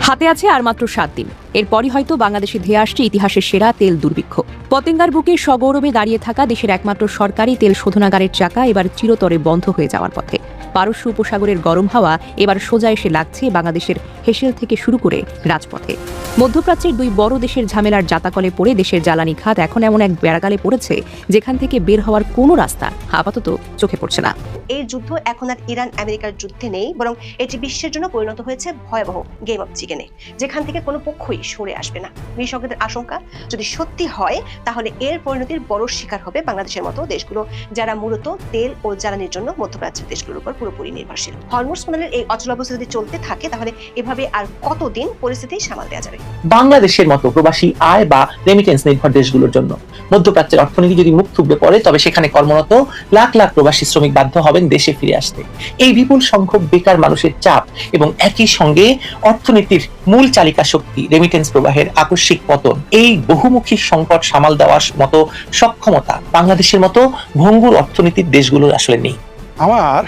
হাতে আছে আর মাত্র 7 দিন। এরপরই হয়তো বাংলাদেশে ধেয়ে আসছে ইতিহাসের সেরা তেল দুর্ভিক্ষ। পতেঙ্গার বুকে সগৌরবে দাঁড়িয়ে থাকা দেশের একমাত্র সরকারি তেল শোধনাগারের চাকা এবার চিরতরে বন্ধ হয়ে যাওয়ার পথে। পারস্য উপসাগরের গরম হাওয়া এবার সোজা এসে লাগছে বাংলাদেশের হেসেল থেকে শুরু করে রাজপথে। মধ্যপ্রাচ্যের দুই বড় দেশের ঝামেলার জাতাকলে পড়ে দেশের জ্বালানি খাত এখন এমন এক বেড়াগালে পড়েছে যেখান থেকে বের হওয়ার কোনো রাস্তা আপাতত চোখে পড়ছে না। এই যুদ্ধ এখন আর ইরান আমেরিকার যুদ্ধে নেই, বরং এটি বিশ্বের জন্য পরিণত হয়েছে ভয়াবহ গেম অফ চিকেনে, যেখান থেকে কোনো পক্ষই সরে আসবে না। বিশেষজ্ঞদের আশঙ্কা, যদি সত্যি হয় তাহলে এর পরিণতির বড় শিকার হবে বাংলাদেশের মতো দেশগুলো, যারা মূলত তেল ও জ্বালানির জন্য মধ্যপ্রাচ্যের দেশগুলোর উপর পুরোপুরি নির্ভরশীল। হরমুজ প্রণালীর এই অচলাবস্থা যদি চলতে থাকে তাহলে এভাবে আর কতদিন পরিস্থিতি সামাল দেওয়া যাবে? বাংলাদেশের মতো প্রবাসী আয় বা রেমিটেন্স নির্ভর দেশগুলোর জন্য মধ্যপ্রাচ্যের অর্থনীতি যদি মুখ থুবড়ে পড়ে, তবে সেখানে কর্মরত লাখ লাখ প্রবাসী শ্রমিক বাধ্য হবেন দেশে ফিরে আসতে। এই বিপুল সংখ্যক বেকার মানুষের চাপ এবং একই সঙ্গে অর্থনীতির মূল চালিকা শক্তি রেমিটেন্স প্রবাহের আকস্মিক পতন, এই বহুমুখী সংকট সামাল দেওয়ার মতো সক্ষমতা বাংলাদেশের মতো ভঙ্গুর অর্থনীতির দেশগুলোর আসলে নেই। আমার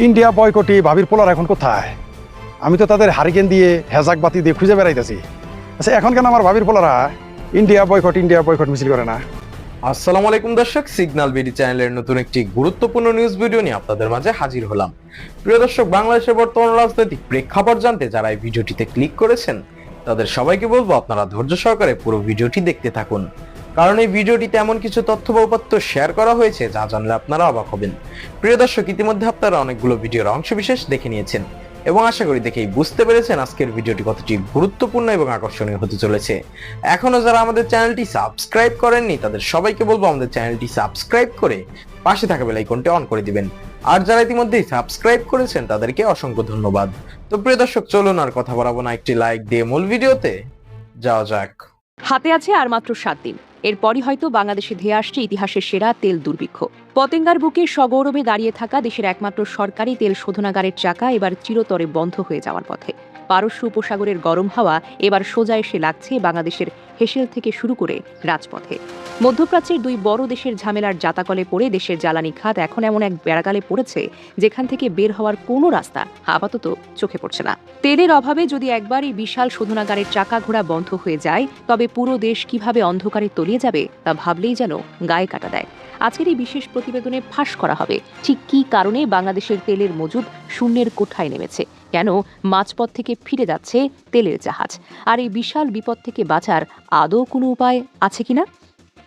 ইন্ডিয়া বয়কটি ভাবির পোলার এখন কোথায়? আমি তো তাদের হারিকেন দিয়ে হেজাক বাতি দিয়ে খুঁজে বেড়াইতেছি। আচ্ছা, এখন কেন আমার ভাবির পোলারা ইন্ডিয়া বয়কট মিছিল করে না? আসসালামু আলাইকুম দর্শক, সিগন্যাল বিডি চ্যানেলের নতুন একটি গুরুত্বপূর্ণ নিউজ ভিডিও নিয়ে আপনাদের মাঝে হাজির হলাম। প্রিয় দর্শক, বাংলাদেশের বর্তমান রাজনৈতিক প্রেক্ষাপট জানতে যারা এই ভিডিওটিতে ক্লিক করেছেন তাদের সবাইকে বলবো আপনারা ধৈর্য সহকারে পুরো ভিডিওটি দেখতে থাকুন, কারণ এই ভিডিওটিতে এমন কিছু তথ্য বা উপাত্ত শেয়ার করা হয়েছে যা জানলে আপনারা অবাক হবেন। প্রিয় দর্শক, ইতিমধ্যে আপনারা অনেকগুলো ভিডিওর অংশবিশেষ দেখে নিয়েছেন এবং আশা করি দেখেই বুঝতে পেরেছেন আজকের ভিডিওটি কতটি গুরুত্বপূর্ণ এবং আকর্ষণীয় হতে চলেছে। এখনো যারা আমাদের চ্যানেলটি সাবস্ক্রাইব করেননি তাদের সবাইকে বলবো আমাদের চ্যানেলটি সাবস্ক্রাইব করে পাশে থাকা বেল আইকনটি অন করে দিবেন, আর যারা ইতিমধ্যেই সাবস্ক্রাইব করেছেন তাদেরকে অসংখ্য ধন্যবাদ। তো প্রিয় দর্শক, চলুন আর কথা বাড়াবো না, একটি লাইক দিয়ে মূল ভিডিওতে যাওয়া যাক। হাতে আছে আর মাত্র 7 দিন। এরপরই হয়তো বাংলাদেশে ধেয়ে আসছে ইতিহাসের সেরা তেল দুর্ভিক্ষ। পতেঙ্গার বুকে সগৌরবে দাঁড়িয়ে থাকা দেশের একমাত্র সরকারি তেল শোধনাগারের চাকা এবার চিরতরে বন্ধ হয়ে যাওয়ার পথে। পারস্য উপসাগরের গরম হাওয়া এবার সোজা এসে লাগছে বাংলাদেশের হেসেল থেকে শুরু করে রাজপথে। মধ্যপ্রাচ্যের দুই বড় দেশের ঝামেলার জাতাকলে পড়ে দেশের জ্বালানি খাত এখন এমন এক বেড়াগালে পড়েছে যেখান থেকে বের হওয়ার কোনো রাস্তা আপাতত চোখে পড়ছে না। তেলের অভাবে যদি একবার এই বিশাল শোধনাগারের চাকা ঘোড়া বন্ধ হয়ে যায় তবে পুরো দেশ কিভাবে অন্ধকারে তলিয়ে যাবে তা ভাবলেই যেন গায়ে কাটা দেয়। আজকের এই বিশেষ প্রতিবেদনে ফাঁস করা হবে ঠিক কী কারণে বাংলাদেশের তেলের মজুদ শূন্যের কোঠায় নেমেছে, কেন মাঝপথ থেকে ফিরে যাচ্ছে তেলের জাহাজ, আর এই বিশাল বিপদ থেকে বাঁচার আদৌ কোনো উপায় আছে কিনা।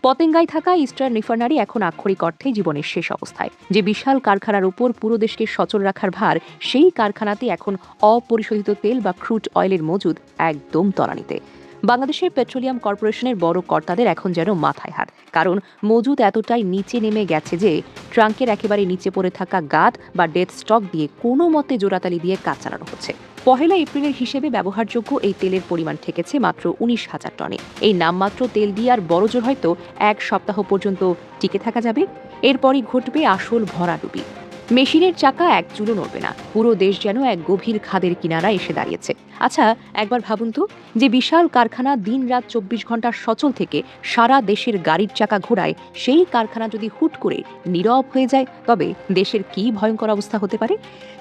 পতেঙ্গায় থাকা ইস্টার্ন রিফাইনারি এখন আক্ষরিক অর্থে জীবনের শেষ অবস্থায়। যে বিশাল কারখানার উপর পুরো দেশকে সচল রাখার ভার, সেই কারখানাতে এখন অপরিশোধিত তেল বা ক্রুড অয়েলের মজুদ একদম তলানিতে। বাংলাদেশের পেট্রোলিয়াম কর্পোরেশনের বড় কর্তাদের এখন যেন মাথায় হাত, কারণ মজুদ এতটাই নিচে নেমে গেছে যে ট্রাঙ্কের একেবারে নিচে পড়ে থাকা গাদ বা ডেথ স্টক দিয়ে কোনো মতে জোড়াতালি দিয়ে কাজ চালানো হচ্ছে। 1 এপ্রিলের হিসেবে ব্যবহারযোগ্য এই তেলের পরিমাণ ঠেকেছে মাত্র 19,000 টনে। এই নামমাত্র তেল দিয়ে আর বড়জোর হয়তো 1 সপ্তাহ পর্যন্ত টিকে থাকা যাবে, এরপরই ঘটবে আসল ভরাডুবি। মেশিনের চাকা এক চুলো নড়বে না, পুরো দেশ যেন এক গভীর খাদের কিনারা এসে দাঁড়িয়েছে। আচ্ছা, একবার ভাবুন তো, যে বিশাল কারখানা দিন রাত 24 ঘন্টা সচল থেকে সারা দেশের গাড়ির চাকা ঘোরায়, সেই কারখানা যদি হুট করে নীরব হয়ে যায় তবে দেশের কি ভয়ঙ্কর অবস্থা হতে পারে।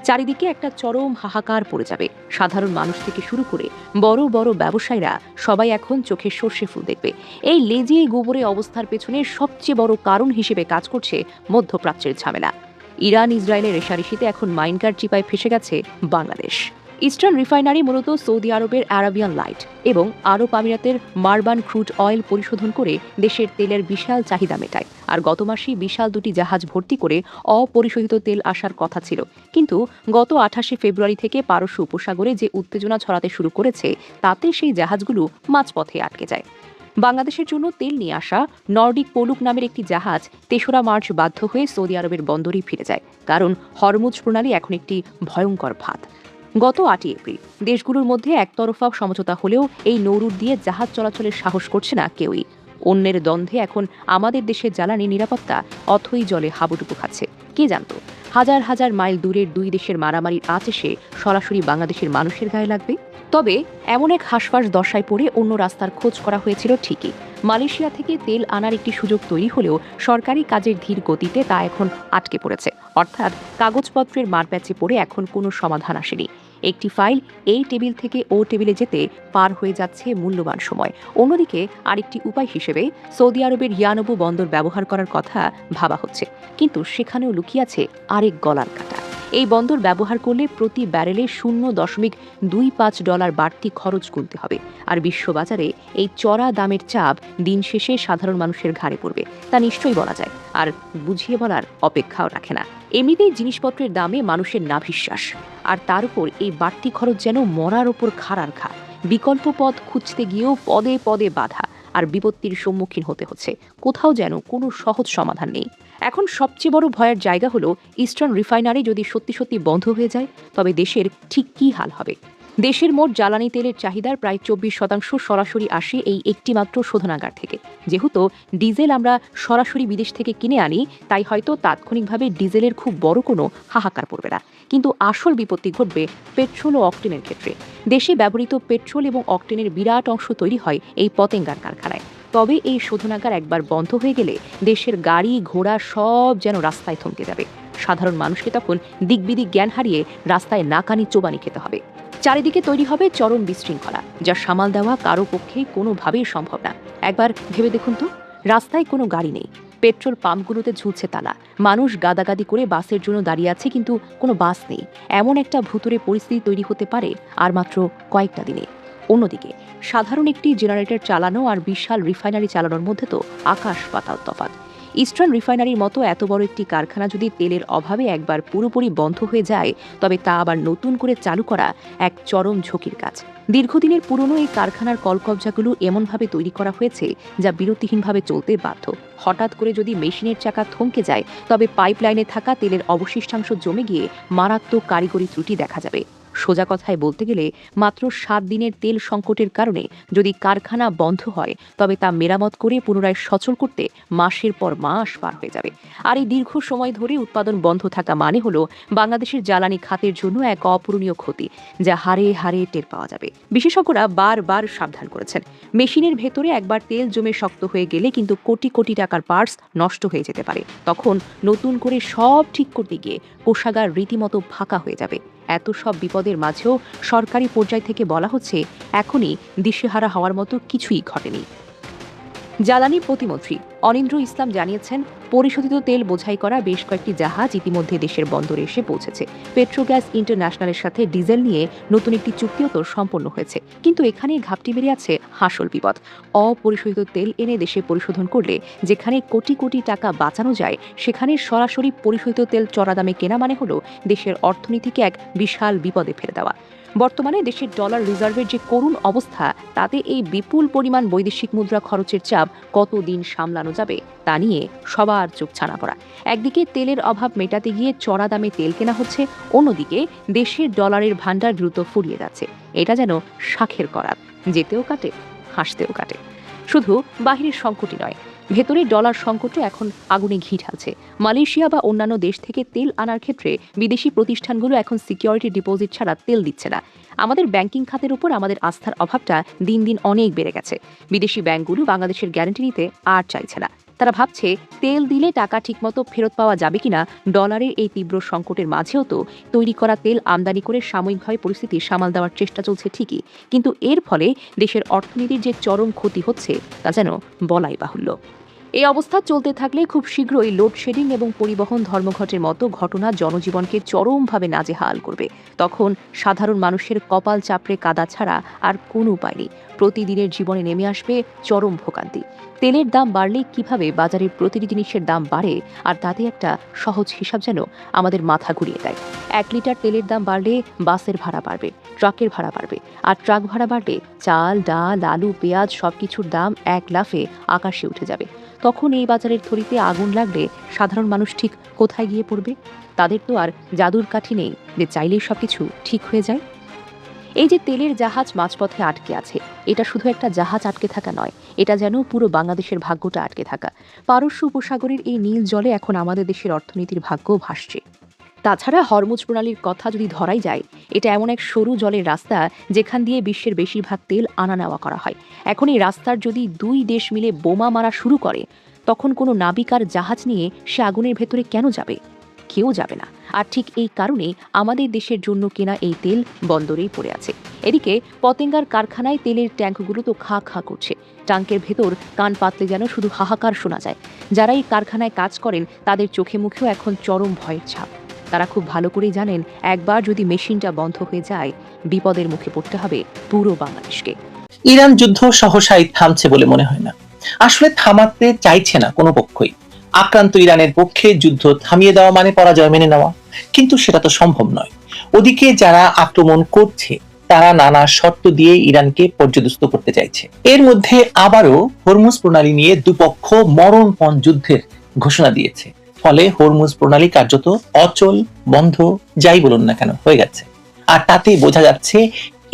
চারিদিকে একটা চরম হাহাকার পড়ে যাবে। সাধারণ মানুষ থেকে শুরু করে বড় বড় ব্যবসায়ীরা সবাই এখন চোখে সর্ষে ফুল দেখবে। এই লেজে গোবরে অবস্থার পেছনে সবচেয়ে বড় কারণ হিসেবে কাজ করছে মধ্যপ্রাচ্যের ঝামেলা। ইরান ইসরায়েলের রেশারেশিতে এখন মাইনকার চিপায় ফেসে গেছে বাংলাদেশ। ইস্টার্ন রিফাইনারি মূলত সৌদি আরবের আরাবিয়ান লাইট এবং আরব আমিরাতের মারবান ক্রুড অয়েল পরিশোধন করে দেশের তেলের বিশাল চাহিদা মেটায়। আর গত মাসেই বিশাল 2টি জাহাজ ভর্তি করে অপরিশোধিত তেল আসার কথা ছিল, কিন্তু গত 28 ফেব্রুয়ারি থেকে পারস্য উপসাগরে যে উত্তেজনা ছড়াতে শুরু করেছে তাতে সেই জাহাজগুলো মাঝপথে আটকে যায়। বাংলাদেশের জন্য তেল নিয়ে আসা নর্ডিক পোলুক নামের একটি জাহাজ 3রা মার্চ বাধ্য হয়ে সৌদি আরবের বন্দরে ফিরে যায়, কারণ হরমুজ প্রণালী এখন একটি ভয়ঙ্কর ফাঁদ। গত 8 এপ্রিল দেশগুলোর মধ্যে একতরফা সমঝোতা হলেও এই নৌরুট দিয়ে জাহাজ চলাচলের সাহস করছে না কেউই। অন্যের দ্বন্দ্বে এখন আমাদের দেশের জ্বালানি নিরাপত্তা অথই জলে হাবুডুবু খাচ্ছে। কে জানতো হাজার হাজার মাইল দূরের দুই দেশের মারামারির আঁচ এসে সরাসরি বাংলাদেশের মানুষের গায়ে লাগবে। তবে এমন এক হাসফাস দশায় পড়ে অন্য রাস্তার খোঁজ করা হয়েছিল ঠিকই। মালয়েশিয়া থেকে তেল আনার একটি সুযোগ তৈরি হলেও সরকারি কাজের ধীর গতিতে তা এখন আটকে পড়েছে, অর্থাৎ কাগজপত্রের মারপ্যাচে পড়ে এখন কোনো সমাধান আসেনি। একটি ফাইল এই টেবিল থেকে ও টেবিলে যেতে পার হয়ে যাচ্ছে মূল্যবান সময়। অন্যদিকে আরেকটি উপায় হিসেবে সৌদি আরবের ইয়ানবু বন্দর ব্যবহার করার কথা ভাবা হচ্ছে, কিন্তু সেখানেও লুকিয়ে আছে আরেক গলার কাটা। এই বন্দর ব্যবহার করলে প্রতি ব্যারেলে $0.25 বাড়তি খরচ গুনতে হবে, আর বিশ্ববাজারে এই চড়া দামের চাপ দিন শেষে সাধারণ মানুষের ঘাড়ে পড়বে তা নিশ্চয়ই বলা যায়, আর বুঝিয়ে বলার অপেক্ষাও রাখে না। এমনিতেই জিনিসপত্রের দামে মানুষের নাভিশ্বাস, আর তার উপর এই বাড়তি খরচ যেন মরার ওপর খাড়ার ঘা। বিকল্প পথ খুঁজতে গিয়েও পদে পদে বাধা আর বিপত্তির সম্মুখীন হতে হচ্ছে। কোথাও যেন কোনো সহজ সমাধান নেই। এখন সবচেয়ে বড় ভয়ের জায়গা হলো ইস্টার্ন রিফাইনারি যদি সত্যি সত্যি বন্ধ হয়ে যায়, তবে দেশের ঠিক কী হাল হবে। দেশের মোট জ্বালানি তেলের চাহিদার প্রায় 24% সরাসরি আসে এই একটিমাত্র শোধনাগার থেকে। যেহেতু ডিজেল আমরা সরাসরি বিদেশ থেকে কিনে আনি, তাই হয়তো তাৎক্ষণিকভাবে ডিজেলের খুব বড় কোনো হাহাকার পড়বে না, কিন্তু আসল বিপত্তি ঘটবে পেট্রোল ও অকটেনের ক্ষেত্রে। দেশে ব্যবহৃত পেট্রোল এবং অকটেনের বিরাট অংশ তৈরি হয় এই পতেঙ্গার কারখানায়। তবে এই শোধনাগার একবার বন্ধ হয়ে গেলে দেশের গাড়ি ঘোড়া সব যেন রাস্তায় থমকে যাবে। সাধারণ মানুষকে তখন দিকবিদিক জ্ঞান হারিয়ে রাস্তায় নাকানি চোবানি খেতে হবে। চারিদিকে তৈরি হবে চরম বিশৃঙ্খলা, যা সামাল দেওয়া কারো পক্ষেই কোনোভাবেই সম্ভব না। একবার ভেবে দেখুন তো, রাস্তায় কোনো গাড়ি নেই, পেট্রোল পাম্পগুলোতে ঝুলছে তালা, মানুষ গাদাগাদি করে বাসের জন্য দাঁড়িয়ে আছে, কিন্তু কোনো বাস নেই। এমন একটা ভুতুড়ে পরিস্থিতি তৈরি হতে পারে আর মাত্র কয়েকটা দিনে। অন্যদিকে সাধারণ একটি জেনারেটর চালানো আর বিশাল রিফাইনারি চালানোর মধ্যে তো আকাশ পাতাল তফাৎ। ইস্টার্ন রিফাইনারির মতো এত বড় একটি কারখানা যদি তেলের অভাবে একবার পুরোপুরি বন্ধ হয়ে যায়, তবে তা আবার নতুন করে চালু করা এক চরম ঝুঁকির কাজ। দীর্ঘদিনের পুরনো এই কারখানার কলকবজাগুলো এমনভাবে তৈরি করা হয়েছে যা বিরতিহীনভাবে চলতে বাধ্য। হঠাৎ করে যদি মেশিনের চাকা থমকে যায়, তবে পাইপলাইনে থাকা তেলের অবশিষ্টাংশ জমে গিয়ে মারাত্মক কারিগরি ত্রুটি দেখা যাবে। সোজা কথায় বলতে গেলে মাত্র 7 দিনের তেল সংকটের কারণে যদি কারখানা বন্ধ হয়, তবে তা মেরামত করে পুনরায় সচল করতে মাসের পর মাস পার হয়ে যাবে। আর এই দীর্ঘ সময় ধরে উৎপাদন বন্ধ থাকা মানে হলো বাংলাদেশের জ্বালানি খাতের জন্য এক অপূরণীয় ক্ষতি, যা হারে হারে টের পাওয়া যাবে। বিশেষজ্ঞরা বারবার সাবধান করেছেন, মেশিনের ভেতরে একবার তেল জমে শক্ত হয়ে গেলে কিন্তু কোটি কোটি টাকার পার্টস নষ্ট হয়ে যেতে পারে। তখন নতুন করে সব ঠিক করতে গিয়ে কোষাগার রীতিমতো ফাঁকা হয়ে যাবে। এত সব বিপদের মাঝেও সরকারি পর্যায় থেকে বলা হচ্ছে এখনই দিশেহারা হওয়ার মতো কিছুই ঘটেনি। জ্বালানি প্রতিমন্ত্রী অনিন্দ্র ইসলাম জানিয়েছেন, পরিশোধিত তেল বোঝাই করা বেশ কয়েকটি জাহাজ ইতিমধ্যে দেশের বন্দরে এসে পৌঁছেছে। পেট্রোগ্যাস ইন্টারন্যাশনালের সাথে ডিজেল নিয়ে নতুন একটি চুক্তিও তো সম্পন্ন হয়েছে, কিন্তু এখানে ঘাপটি বেড়ে আছে আসল বিপদ। অপরিশোধিত তেল এনে দেশে পরিশোধন করলে যেখানে কোটি কোটি টাকা বাঁচানো যায়, সেখানে সরাসরি পরিশোধিত তেল চড়া দামে কেনা মানে হলো দেশের অর্থনীতিকে এক বিশাল বিপদে ফেলে দেওয়া। বর্তমানে দেশের ডলার রিজার্ভের যে করুণ অবস্থা, তাতে এই বিপুল পরিমাণ বৈদেশিক মুদ্রা খরচের চাপ কতদিন সামলানো যাবে তা নিয়ে সবার চোখ ছানা পড়া। একদিকে তেলের অভাব মেটাতে গিয়ে চড়া দামে তেল কেনা হচ্ছে, অন্যদিকে দেশের ডলারের ভান্ডার দ্রুত ফুরিয়ে যাচ্ছে। এটা যেন শাখের করাত, যেতেও কাটে হাসতেও কাটে। শুধু বাহিরের সংকটই নয়, ভেতরে ডলার সংকটও এখন আগুনে ঘি ঢালছে। মালয়েশিয়া বা অন্যান্য দেশ থেকে তেল আনার ক্ষেত্রে বিদেশি প্রতিষ্ঠানগুলো এখন সিকিউরিটি ডিপোজিট ছাড়া তেল দিচ্ছে না। আমাদের ব্যাংকিং খাতের উপর আমাদের আস্থার অভাবটা দিন দিন অনেক বেড়ে গেছে। বিদেশি ব্যাংকগুলো বাংলাদেশের গ্যারান্টি নিতে আর চাইছে না। তারা ভাবছে তেল দিলে টাকা ঠিকমতো ফেরত পাওয়া যাবে কিনা। ডলারের এই তীব্র সংকটের মাঝেও তো তৈরি করা তেল আমদানি করে সাময়িকভাবে পরিস্থিতি সামাল দেওয়ার চেষ্টা চলছে ঠিকই, কিন্তু এর ফলে দেশের অর্থনীতির যে চরম ক্ষতি হচ্ছে তা যেন বলাই বাহুল্য। এই অবস্থা চলতে থাকলে খুব শীঘ্রই লোডশেডিং এবং পরিবহন ধর্মঘটের মতো ঘটনা জনজীবনকে চরমভাবে নাজেহাল করবে। তখন সাধারণ মানুষের কপাল চাপড়ে কাদা ছাড়া আর কোনো উপায় নেই। প্রতিদিনের জীবনে নেমে আসবে চরম ভোগান্তি। তেলের দাম বাড়লে কিভাবে বাজারের প্রতিটি জিনিসের দাম বাড়ে, আর তাতে একটা সহজ হিসাব যেন আমাদের মাথা ঘুরিয়ে দেয়। 1 লিটার তেলের দাম বাড়লে বাসের ভাড়া বাড়বে, ট্রাকের ভাড়া বাড়বে, আর ট্রাক ভাড়া বাড়লে চাল ডাল আলু পেঁয়াজ সবকিছুর দাম এক লাফে আকাশে উঠে যাবে। তখন এই বাজারের থলিতে আগুন লাগলে সাধারণ মানুষ ঠিক কোথায় গিয়ে পড়বে? তাদের তো আর জাদুর কাঠি নেই যে চাইলেই সবকিছু ঠিক হয়ে যায়। এই যে তেলের জাহাজ মাঝপথে আটকে আছে, এটা শুধু একটা জাহাজ আটকে থাকা নয়, এটা যেন পুরো বাংলাদেশের ভাগ্যটা আটকে থাকা। পারস্য উপসাগরের এই নীল জলে এখন আমাদের দেশের অর্থনীতির ভাগ্য ভাসছে। তাছাড়া হরমুজ প্রণালীর কথা যদি ধরাই যায়, এটা এমন এক সরু জলের রাস্তা যেখান দিয়ে বিশ্বের বেশিরভাগ তেল আনা নেওয়া করা হয়। এখন এই রাস্তার যদি 2 দেশ মিলে বোমা মারা শুরু করে, তখন কোনো নাবিক আর জাহাজ নিয়ে সে আগুনের ভেতরে কেন যাবে? কেউ যাবে না। আর ঠিক এই কারণে আমাদের দেশের জন্য কেনা এই তেল বন্দরেই পড়ে আছে। এদিকে পতেঙ্গার কারখানায় তেলের ট্যাঙ্কগুলো তো খা খা করছে। ট্যাঙ্কের ভেতর কান পাতলে যেন শুধু হাহাকার শোনা যায়। যারা এই কারখানায় কাজ করেন তাদের চোখে মুখেও এখন চরম ভয়ের ছাপ। তারা খুব ভালো করেই জানেন, একবার যদি মেশিনটা বন্ধ হয়ে যায় বিপদের মুখে পড়তে হবে পুরো বাংলাদেশকে। ইরান যুদ্ধ সহসাই থামছে বলে মনে হয় না। আসলে থামাতে চাইছে না কোনো পক্ষই। আক্রান্ত ইরানের পক্ষে যুদ্ধ থামিয়ে দেওয়া মানে পরাজয় মেনে নেওয়া, কিন্তু সেটা তো সম্ভব নয়। ওদিকে যারা আক্রমণ করছে তারা নানা শর্ত দিয়ে ইরানকে পর্যদস্ত করতে চাইছে। এর মধ্যে আবারও হরমুজ প্রণালী নিয়ে দুপক্ষ মরণপণ যুদ্ধের ঘোষণা দিয়েছে। ফলে হরমুজ প্রণালী কার্যত অচল, বন্ধ, যাই বলুন না কেন হয়ে গেছে। আর তাতেই বোঝা যাচ্ছে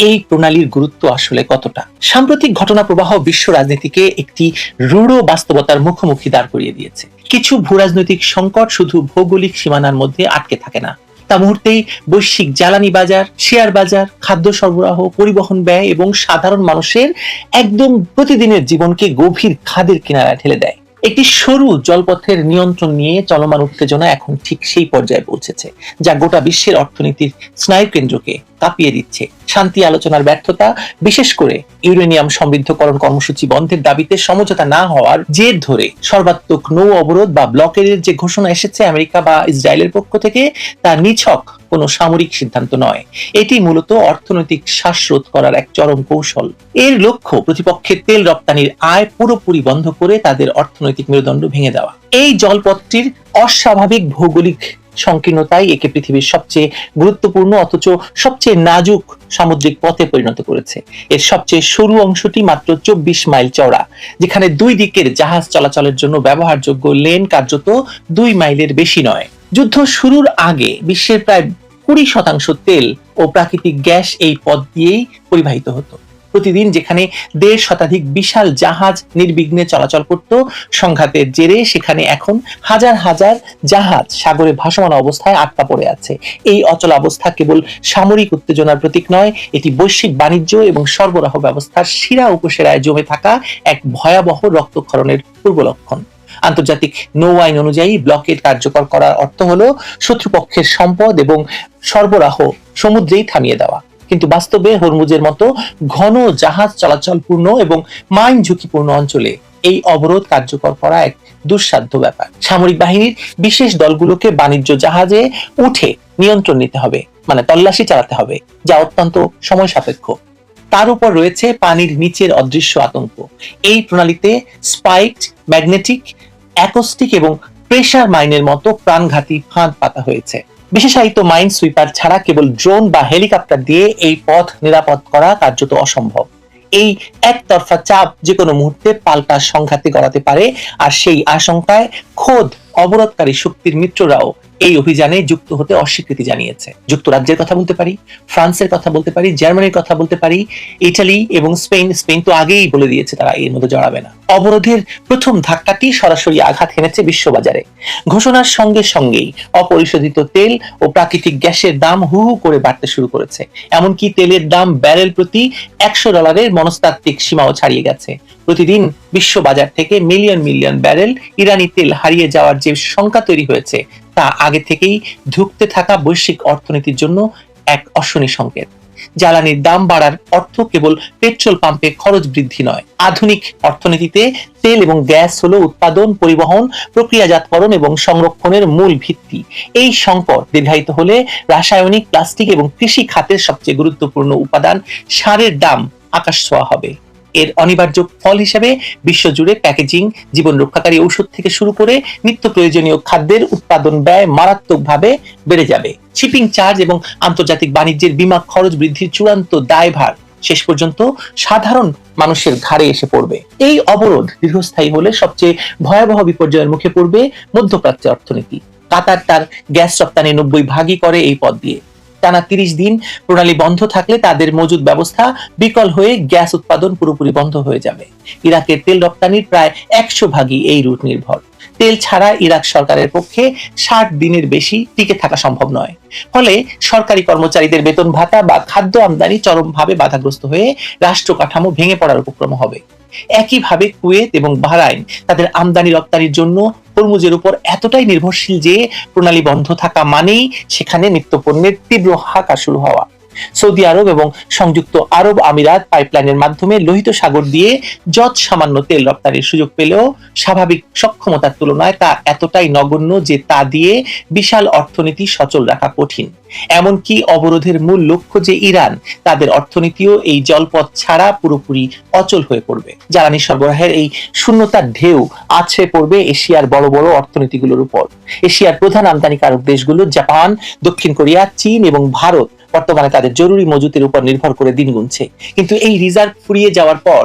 এই প্রণালীর গুরুত্ব আসলে কতটা। সাম্প্রতিক ঘটনা প্রবাহ বিশ্ব রাজনীতিকে একটি রূঢ় বাস্তবতার মুখোমুখি দাঁড় করিয়ে দিয়েছে। কিছু ভূরাজনৈতিক সংকট শুধু ভৌগোলিক সীমানার মধ্যে আটকে থাকে না, তা মুহূর্তেই বৈশ্বিক জ্বালানি বাজার, শেয়ার বাজার, খাদ্য সরবরাহ, পরিবহন ব্যয় এবং সাধারণ মানুষের একদম প্রতিদিনের জীবনকে গভীর খাদের কিনারায় ঠেলে দেয়। একটি সরু জলপথের নিয়ন্ত্রণ নিয়ে চলমান উত্তেজনা এখন ঠিক সেই পর্যায়ে পৌঁছেছে, যা গোটা বিশ্বের অর্থনীতির স্নায়ু কেন্দ্রকে কাঁপিয়ে দিচ্ছে। শান্তি আলোচনার ব্যর্থতা, বিশেষ করে ইউরেনিয়াম সমৃদ্ধকরণ কর্মসূচি বন্ধের দাবিতে সমঝোতা না হওয়ার জের ধরে সর্বাত্মক নৌ অবরোধ বা ব্লকের যে ঘোষণা এসেছে আমেরিকা বা ইসরায়েলের পক্ষ থেকে, তা নিছক কোনো সামরিক সিদ্ধান্ত নয়। এটি মূলত অর্থনৈতিক শ্বাসরোধ করার এক চরম কৌশল। এর লক্ষ্য প্রতিপক্ষের তেল রপ্তানির আয় পুরোপুরি বন্ধ করে তাদের অর্থনৈতিক মেরুদণ্ড ভেঙে দেওয়া। এই জলপথটির অস্বাভাবিক ভৌগোলিক সংকীর্ণতাই একে পৃথিবীর সবচেয়ে গুরুত্বপূর্ণ অথচ সবচেয়ে নাজুক সামুদ্রিক পথে পরিণত করেছে। এর সবচেয়ে সরু অংশটি মাত্র 24 মাইল চওড়া, যেখানে দুই দিকের জাহাজ চলাচলের জন্য ব্যবহারযোগ্য লেন কার্যত 2 মাইলের বেশি নয়। যুদ্ধ শুরুর আগে বিশ্বের প্রায় 20% তেল ও প্রাকৃতিক গ্যাস এই পথ দিয়েই পরিবাহিত হতো। প্রতিদিন যেখানে 1.5 শতাধিক বিশাল জাহাজ নির্বিঘ্নে চলাচল করত, সংঘাতের জেরে সেখানে এখন হাজার হাজার জাহাজ সাগরে ভাসমান অবস্থায় আটকা পড়ে আছে। এই অচল অবস্থা কেবল সামরিক উত্তেজনার প্রতীক নয়, এটি বৈশ্বিক বাণিজ্য এবং সরবরাহ ব্যবস্থার শিরা উপশিরায় জমে থাকা এক ভয়াবহ রক্তক্ষরণের পূর্ব লক্ষণ। আন্তর্জাতিক নৌ আইন অনুযায়ী ব্লকেড কার্যকর করার অর্থ হলো শত্রুপক্ষের সম্পদ এবং সরবরাহ সমুদ্রেই থামিয়ে দেওয়া। কিন্তু বাস্তবে হরমুজের মতো ঘন জাহাজ চলাচলপূর্ণ এবং মাইন ঝুঁকিপূর্ণ অঞ্চলে এই অবরোধ কার্যকর করা এক দুঃসাধ্য ব্যাপার। সামরিক বাহিনীর বিশেষ দলগুলোকে বাণিজ্য জাহাজে উঠে নিয়ন্ত্রণ নিতে হবে, মানে তল্লাশি চালাতে হবে, যা অত্যন্ত সময় সাপেক্ষ। তার উপর রয়েছে পানির নিচের অদৃশ্য আতঙ্ক। এই প্রণালীতে স্পাইকড, ম্যাগনেটিক, অ্যাকোস্টিক এবং প্রেসার মাইনের মতো প্রাণঘাতী ফাঁদ পাতা হয়েছে। বিশেষায়িত মাইন সুইপার ছাড়া কেবল ড্রোন বা হেলিকপ্টার দিয়ে এই পথ নিরাপদ করা কার্যত অসম্ভব। এই একতরফা চাপ যে কোনো মুহূর্তে পাল্টা সংঘাতে গড়াতে পারে, আর সেই আশঙ্কায় খোদ অবরোধকারী শক্তির মিত্ররাও এই অভিযানে যুক্ত হতে অস্বীকৃতি জানিয়েছে। যুক্তরাজ্যের কথা বলতে পারি, ফ্রান্সের কথা বলতে পারি, জার্মানির কথা বলতে পারি, ইটালি এবং স্পেন তো আগেই বলে দিয়েছে তারা এর মধ্যে জড়াবে না। অবরোধের প্রথম ধাক্কাটি সরাসরি আঘাত হেনেছে বিশ্ববাজারে। ঘোষণার সঙ্গে সঙ্গেই অপরিশোধিত তেল ও প্রাকৃতিক গ্যাসের দাম হু হু করে বাড়তে শুরু করেছে। এমনকি তেলের দাম ব্যারেল প্রতি $100 মনস্তাত্ত্বিক সীমাও ছাড়িয়ে গেছে। প্রতিদিন বিশ্ববাজার থেকে মিলিয়ন মিলিয়ন ব্যারেল ইরানি তেল হারিয়ে যাওয়ার যে শঙ্কা তৈরি হয়েছে, তা আগে থেকেই ধুঁকতে থাকা বৈশ্বিক অর্থনীতির জন্য এক অশনি সংকেত। জ্বালানির দাম বাড়ার অর্থ কেবল পেট্রোল পাম্পে খরচ বৃদ্ধি নয়। আধুনিক অর্থনীতিতে তেল এবং গ্যাস হলো উৎপাদন, পরিবহন, প্রক্রিয়াজাতকরণ এবং সংরক্ষণের মূল ভিত্তি। এই সংকট দীর্ঘায়িত হলে রাসায়নিক, প্লাস্টিক এবং কৃষি খাতের সবচেয়ে গুরুত্বপূর্ণ উপাদান সারের দাম আকাশ ছোঁয়া হবে। এর অনিবার্য ফল হিসেবে বিশ্বজুড়ে প্যাকেজিং, জীবন রক্ষাকারী ঔষধ থেকে শুরু করে নিত্য প্রয়োজনীয় খাদ্যের উৎপাদন ব্যয় মারাত্মকভাবে বেড়ে যাবে। শিপিং চার্জ এবং আন্তর্জাতিক বাণিজ্যের বিমা খরচ বৃদ্ধির চূড়ান্ত দায়ভার শেষ পর্যন্ত সাধারণ মানুষের ঘাড়ে এসে পড়বে। এই অবরোধ দীর্ঘস্থায়ী হলে সবচেয়ে ভয়াবহ বিপর্যয়ের মুখে পড়বে মধ্যপ্রাচ্যের অর্থনীতি। কাতার তার গ্যাস রপ্তানি 90% করে এই পথ দিয়ে। টানা 30 দিন প্রণালী বন্ধ থাকলে তাদের মজুদ ব্যবস্থা বিকল হয়ে গ্যাস উৎপাদন পুরোপুরি বন্ধ হয়ে যাবে। ইরাকের তেল রপ্তানির প্রায় 100% এই রুট নির্ভর। তেল ছাড়া ইরাক সরকারের পক্ষে 60 দিনের বেশি টিকে থাকা সম্ভব নয়। ফলে সরকারি কর্মচারীদের বেতন ভাতা বা খাদ্য আমদানি চরমভাবে বাধাগ্রস্ত হয়ে রাষ্ট্র কাঠামো ভেঙে পড়ার উপক্রম হবে। একইভাবে কুয়েত এবং বাহরাইন তাদের আমদানি রপ্তানির জন্য হরমুজের উপর এতটাই নির্ভরশীল যে প্রণালী বন্ধ থাকা মানেই সেখানে নিত্যপণ্যের তীব্র হাহাকার শুরু হওয়া। সৌদি আরব এবং সংযুক্ত আরব আমিরাত পাইপলাইনের মাধ্যমে লোহিত সাগর দিয়ে যৎ সামান্য তেল রপ্তানির সুযোগ পেলেও স্বাভাবিক সক্ষমতার তুলনায় তা এতটাই নগণ্য যে তা দিয়ে বিশাল অর্থনীতি সচল রাখা কঠিন। এমনকি অবরোধের মূল লক্ষ্য যে ইরান, তাদের অর্থনীতিও এই জলপথ ছাড়া পুরোপুরি অচল হয়ে পড়বে। জ্বালানি সরবরাহের এই শূন্যতার ঢেউ আছড়ে পড়বে এশিয়ার বড় বড় অর্থনীতিগুলোর উপর। এশিয়ার প্রধান আমদানিকারক দেশগুলো জাপান, দক্ষিণ কোরিয়া, চীন এবং ভারত বর্তমানে তাদের জরুরি মজুতের উপর নির্ভর করে দিন গুনছে। কিন্তু এই রিজার্ভ ফুরিয়ে যাওয়ার পর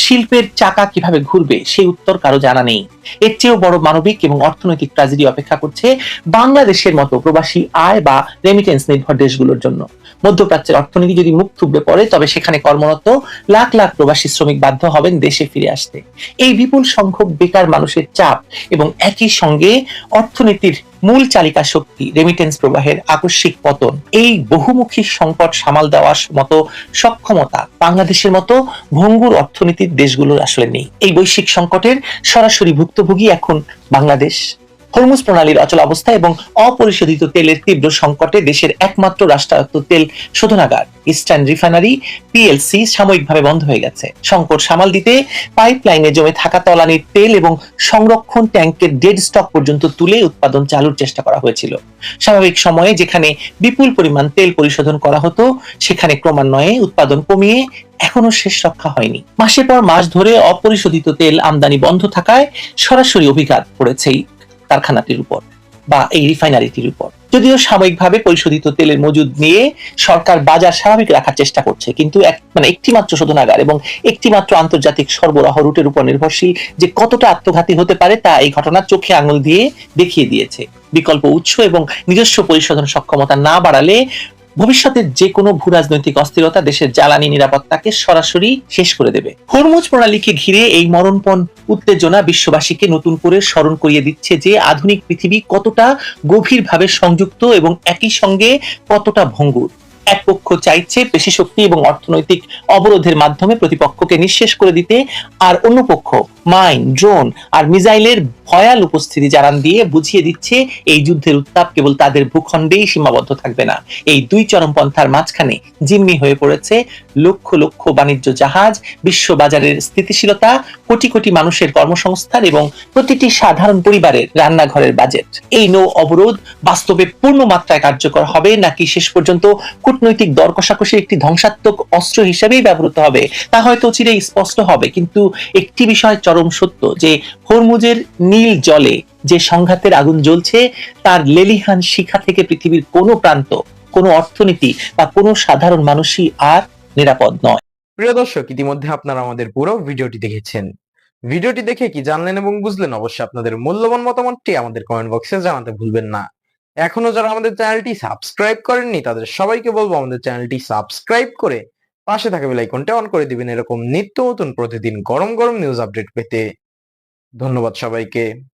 শিল্পের চাকা কিভাবে ঘুরবে সেই উত্তর কারো জানা নেই। এর চেয়েও বড় মানবিক এবং অর্থনৈতিক ট্র্যাজেডি অপেক্ষা করছে বাংলাদেশের মতো প্রবাসী আয় বা রেমিটেন্স নির্ভর দেশগুলোর জন্য। মধ্যপ্রাচ্যের অর্থনীতি যদি মুখ থুবড়ে পড়ে, তবে সেখানে কর্মরত লাখ লাখ প্রবাসী শ্রমিক বাধ্য হবেন দেশে ফিরে আসতে। এই বিপুল সংখ্যক বেকার মানুষের চাপ এবং একই সঙ্গে অর্থনীতির মূল চালিকা শক্তি রেমিটেন্স প্রবাহের আকস্মিক পতন, এই বহুমুখী সংকট সামাল দেওয়ার মতো সক্ষমতা বাংলাদেশের মতো ভঙ্গুর অর্থনীতির দেশগুলোর আসলে নেই। এই বৈশ্বিক সংকটের সরাসরি ভুক্তভোগী এখন বাংলাদেশ। হরমুজ প্রণালীর অচল অবস্থা এবং অপরিশোধিত তেলের তীব্র সংকটে দেশের একমাত্র রাষ্ট্রায়ত্ত তেল শোধনাগার ইস্টার্ন রিফাইনারি পিএলসি সাময়িকভাবে বন্ধ হয়ে গেছে। সংকট সামাল দিতে পাইপলাইনে জমে থাকা তলানির তেল এবং সংরক্ষণ ট্যাঙ্কের ডেড স্টক পর্যন্ত তুলে উৎপাদন চালুর চেষ্টা করা হয়েছিল। স্বাভাবিক সময়ে যেখানে বিপুল পরিমাণ তেল পরিশোধন করা হতো, সেখানে ক্রমান্বয়ে উৎপাদন কমিয়ে এখনো শেষ রক্ষা হয়নি। মাসের পর মাস ধরে অপরিশোধিত তেল আমদানি বন্ধ থাকায় সরাসরি অভিঘাত পড়েছে এই কারখানাটির উপর বা এই রিফাইনারিটির উপর। যদিও সাময়িকভাবে পরিশোধিত তেলের মজুদ নিয়ে সরকার বাজার স্বাভাবিক রাখার চেষ্টা করছে, কিন্তু একটি মাত্র শোধনাগার এবং একটি মাত্র আন্তর্জাতিক সরবরাহ রুটের উপর নির্ভরশীল যে কতটা আত্মঘাতী হতে পারে তা এই ঘটনা চোখে আঙুল দিয়ে দেখিয়ে দিয়েছে। বিকল্প উৎস এবং নিজস্ব পরিশোধন সক্ষমতা না বাড়ালে ভবিষ্যতের যে কোনো ভূরাজনৈতিক অস্থিরতা দেশের জ্বালানি নিরাপত্তাকে সরাসরি শেষ করে দেবে। হরমুজ প্রণালীকে ঘিরে এই মরণপণ উত্তেজনা বিশ্ববাসীকে নতুন করে স্মরণ করিয়ে দিচ্ছে যে আধুনিক পৃথিবী কতটা গভীরভাবে সংযুক্ত এবং একই সঙ্গে কতটা ভঙ্গুর। এক পক্ষ চাইছে পেশি শক্তি এবং অর্থনৈতিক অবরোধের মাধ্যমে প্রতিপক্ষকে নিঃশেষ করে দিতে, আর অন্য পক্ষ মাইন, ড্রোন আর মিসাইলের ভয়াল উপস্থিতি জানান দিয়ে বুঝিয়ে দিচ্ছে এই যুদ্ধের উত্তাপ কেবল তাদের ভূখণ্ডেই সীমাবদ্ধ থাকবে না। এই দুই চরমপন্থার মাঝখানে জিম্মি হয়ে পড়েছে লক্ষ লক্ষ বাণিজ্য জাহাজ, বিশ্ববাজারের স্থিতিশীলতা, কোটি কোটি মানুষের কর্মসংস্থান এবং প্রতিটি সাধারণ পরিবারের রান্নাঘরের বাজেট। এই নৌ অবরোধ বাস্তবে পূর্ণ মাত্রায় কার্যকর হবে নাকি শেষ পর্যন্ত কূটনৈতিক দর কষাকষির একটি ধ্বংসাত্মক অস্ত্র হিসেবেই ব্যবহৃত হবে তা হয়তো চিরেই স্পষ্ট হবে। কিন্তু একটি বিষয় চরম সত্য যে হরমুজের নীল জলে যে সংঘাতের আগুন জ্বলছে, তার লেলিহান শিখা থেকে পৃথিবীর কোনো প্রান্ত, কোনো অর্থনীতি বা কোনো সাধারণ মানুষই আর নিরাপদ নয়। প্রিয় দর্শক, ইতিমধ্যে আপনারা আমাদের পুরো ভিডিওটি দেখেছেন। ভিডিওটি দেখে কি জানলেন এবং বুঝলেন, অবশ্যই আপনাদের মূল্যবান মতামতটি আমাদের কমেন্ট বক্সে জানাতে ভুলবেন না। এখনো যারা আমাদের চ্যানেলটি সাবস্ক্রাইব করেননি, তাদের সবাইকে বলবো আমাদের চ্যানেলটি সাবস্ক্রাইব করে পাশে থাকা বেল আইকনটা অন করে দিবেন এরকম নিত্য নতুন প্রতিদিন গরম গরম নিউজ আপডেট পেতে। ধন্যবাদ সবাইকে।